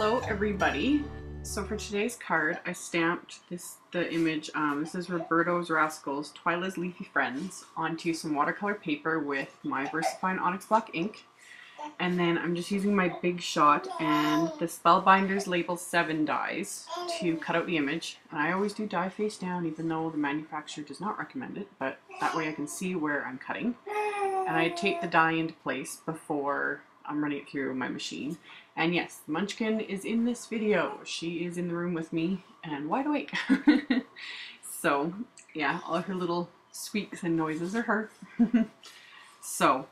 Hello everybody. So for today's card I stamped the image, this is Roberto's Rascals Twyla's Leafy Friends onto some watercolor paper with my VersaFine Onyx Black ink. And then I'm just using my Big Shot and the Spellbinders Label 7 dies to cut out the image. And I always do die face down even though the manufacturer does not recommend it, but that way I can see where I'm cutting. And I tape the die into place before I'm running it through my machine. And yes, Munchkin is in this video. She is in the room with me and wide awake. So yeah, all of her little squeaks and noises are her. So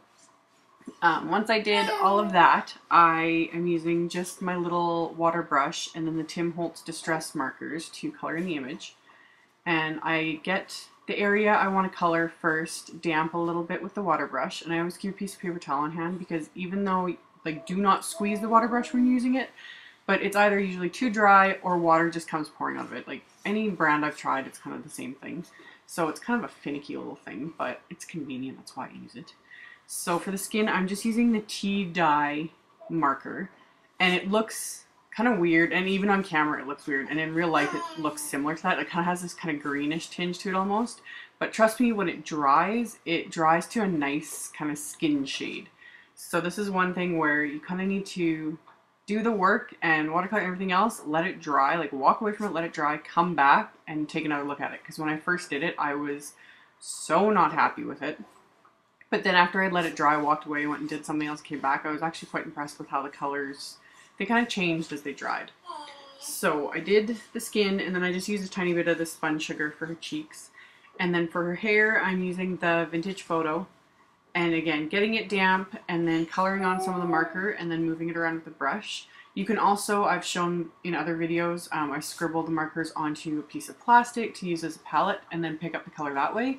once I did all of that, I am using just my little water brush and then the Tim Holtz Distress markers to color in the image. And I get the area I want to color first damp a little bit with the water brush, and I always keep a piece of paper towel on hand because even though, like, do not squeeze the water brush when using it, but it's either usually too dry or water just comes pouring out of it. Like any brand I've tried, it's kind of the same thing. So it's kind of a finicky little thing, but it's convenient, that's why I use it. So for the skin, I'm just using the tea dye marker, and it looks kind of weird, and even on camera it looks weird, and in real life it looks similar to that. It kind of has this kind of greenish tinge to it almost, but trust me, when it dries to a nice kind of skin shade. So this is one thing where you kind of need to do the work and watercolor and everything else, let it dry, like walk away from it, let it dry, come back and take another look at it. Because when I first did it, I was so not happy with it. But then after I let it dry, walked away, went and did something else, came back, I was actually quite impressed with how the colors, they kind of changed as they dried. So I did the skin, and then I just used a tiny bit of the spun sugar for her cheeks. And then for her hair, I'm using the Vintage Photo. And again, getting it damp, and then coloring on some of the marker, and then moving it around with the brush. You can also, I've shown in other videos, I scribble the markers onto a piece of plastic to use as a palette, and then pick up the color that way.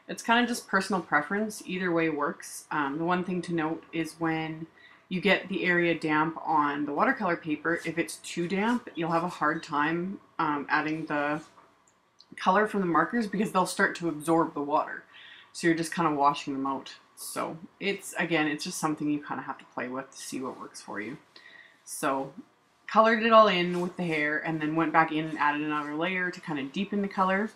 It's kind of just personal preference. Either way works. The one thing to note is when you get the area damp on the watercolor paper, if it's too damp, you'll have a hard time adding the color from the markers because they'll start to absorb the water. So you're just kind of washing them out. So it's, again, it's just something you kind of have to play with to see what works for you. So colored it all in with the hair, and then went back in and added another layer to kind of deepen the color.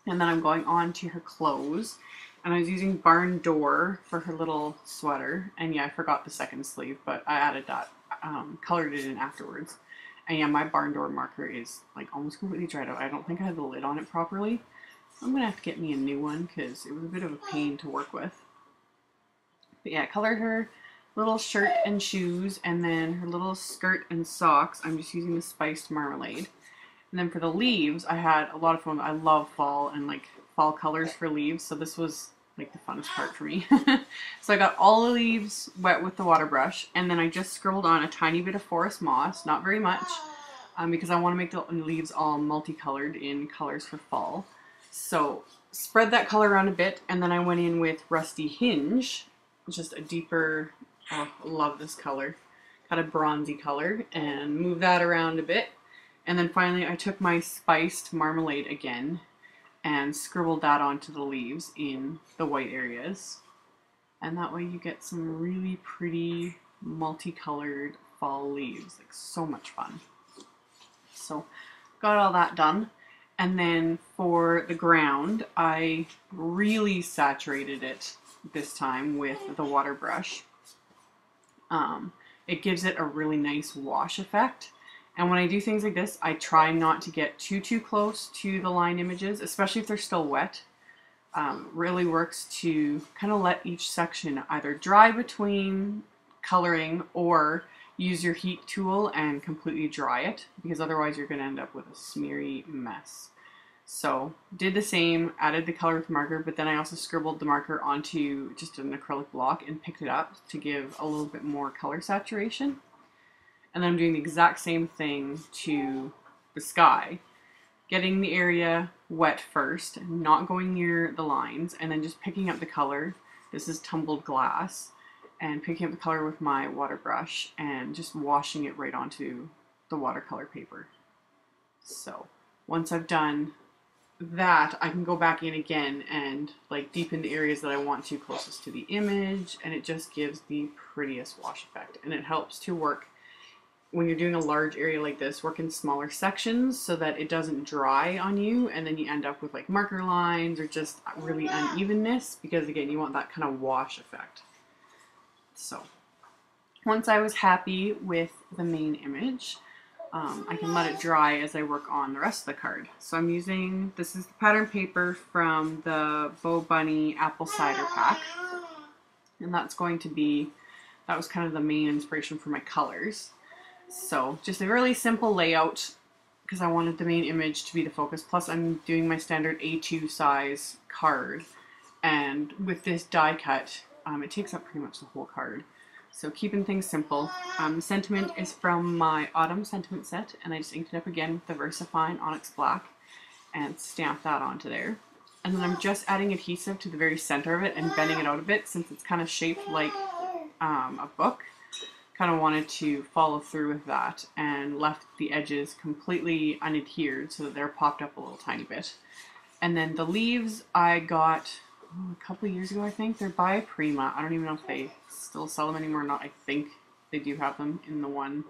And then I'm going on to her clothes, and I was using Barn Door for her little sweater. And yeah, I forgot the second sleeve, but I added that, colored it in afterwards. And yeah, my Barn Door marker is like almost completely dried out. I don't think I had the lid on it properly. I'm gonna have to get me a new one because it was a bit of a pain to work with. But yeah, I colored her little shirt and shoes, and then her little skirt and socks, I'm just using the Spiced Marmalade. And then for the leaves, I had a lot of fun. I love fall and like fall colors for leaves, so this was like the funnest part for me. So I got all the leaves wet with the water brush, and then I just scribbled on a tiny bit of forest moss, not very much, because I want to make the leaves all multicolored in colors for fall. So spread that color around a bit, and then I went in with Rusty Hinge, just a deeper, oh, I love this color, kind of bronzy color, and move that around a bit. And then finally I took my Spiced Marmalade again and scribbled that onto the leaves in the white areas. And that way you get some really pretty multicolored fall leaves, like so much fun. So got all that done. And then for the ground, I really saturated it this time with the water brush. It gives it a really nice wash effect. And when I do things like this, I try not to get too close to the line images, especially if they're still wet. Really works to kind of let each section either dry between coloring or use your heat tool and completely dry it, because otherwise you're going to end up with a smeary mess. So did the same, added the color with marker, but then I also scribbled the marker onto just an acrylic block and picked it up to give a little bit more color saturation. And then I'm doing the exact same thing to the sky. Getting the area wet first, not going near the lines, and then just picking up the color. This is Tumbled Glass. And picking up the color with my water brush and just washing it right onto the watercolor paper. So once I've done that, I can go back in again and like deepen the areas that I want to closest to the image, and it just gives the prettiest wash effect, and it helps to work when you're doing a large area like this, work in smaller sections so that it doesn't dry on you and then you end up with like marker lines or just really unevenness, because again, you want that kind of wash effect. So once I was happy with the main image, I can let it dry as I work on the rest of the card. So I'm using, this is the pattern paper from the Bo Bunny Apple Cider Pack. And that's going to be, that was kind of the main inspiration for my colors. So just a really simple layout because I wanted the main image to be the focus. Plus I'm doing my standard A2 size card. And with this die cut, it takes up pretty much the whole card. So keeping things simple. The sentiment is from my Autumn Sentiment set, and I just inked it up again with the VersaFine Onyx Black and stamped that onto there. And then I'm just adding adhesive to the very center of it and bending it out a bit since it's kind of shaped like a book. Kind of wanted to follow through with that and left the edges completely unadhered so that they're popped up a little tiny bit. And then the leaves I got a couple of years ago, I think. They're by Prima. I don't even know if they still sell them anymore or not. I think they do have them in the one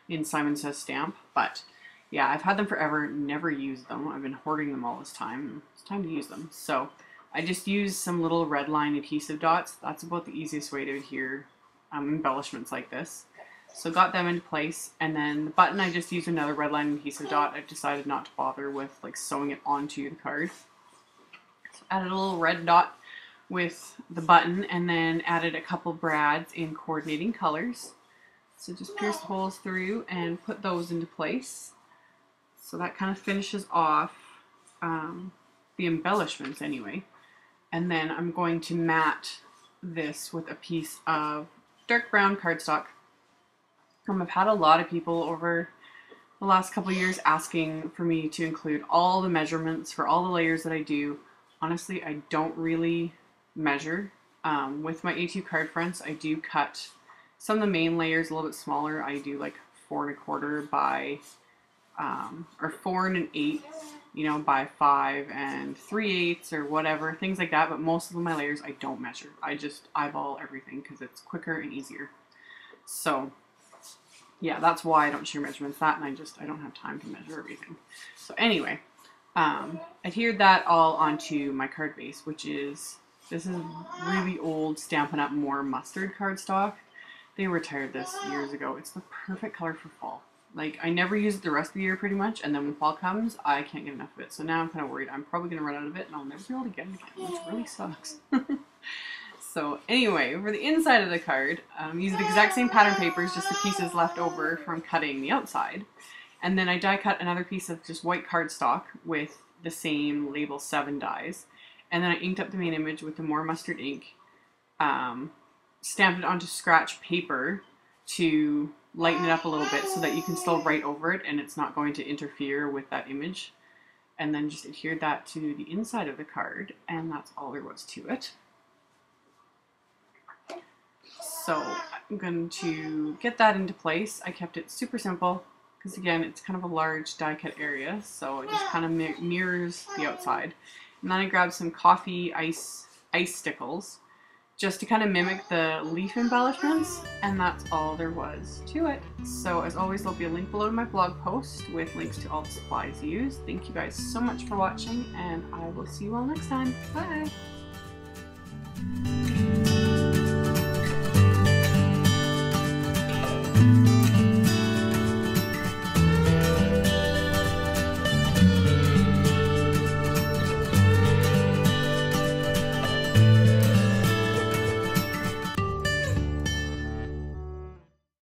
in Simon Says Stamp. But yeah, I've had them forever, never used them. I've been hoarding them all this time. It's time to use them. So I just used some little red line adhesive dots. That's about the easiest way to adhere embellishments like this. So got them into place, and then the button I just used another red line adhesive dot. I've decided not to bother with like sewing it onto the card. So added a little red dot with the button, and then added a couple brads in coordinating colors. So just pierce the holes through and put those into place. So that kind of finishes off the embellishments anyway. And then I'm going to mat this with a piece of dark brown cardstock. I've had a lot of people over the last couple of years asking for me to include all the measurements for all the layers that I do. Honestly, I don't really measure. With my A2 card fronts, I do cut some of the main layers a little bit smaller. I do like 4 1/4 by, or 4 1/8, you know, by 5 3/8 or whatever, things like that. But most of my layers I don't measure. I just eyeball everything because it's quicker and easier. So yeah, that's why I don't share measurements that, and I don't have time to measure everything. So anyway, adhered that all onto my card base, which is, this is really old Stampin' Up! More mustard cardstock. They retired this years ago. It's the perfect color for fall. Like, I never use it the rest of the year pretty much, and then when fall comes, I can't get enough of it. So now I'm kind of worried I'm probably going to run out of it, and I'll never be able to get it again, which really sucks. So anyway, for the inside of the card, use the exact same pattern papers, just the pieces left over from cutting the outside. And then I die cut another piece of just white cardstock with the same label 7 dies. And then I inked up the main image with the More Mustard ink, stamped it onto scratch paper to lighten it up a little bit so that you can still write over it and it's not going to interfere with that image. And then just adhered that to the inside of the card, and that's all there was to it. So I'm going to get that into place. I kept it super simple because again, it's kind of a large die cut area, so it just kind of mirrors the outside. And then I grabbed some coffee ice stickles just to kind of mimic the leaf embellishments, and that's all there was to it. So as always, there'll be a link below to my blog post with links to all the supplies used. Thank you guys so much for watching, and I will see you all next time. Bye!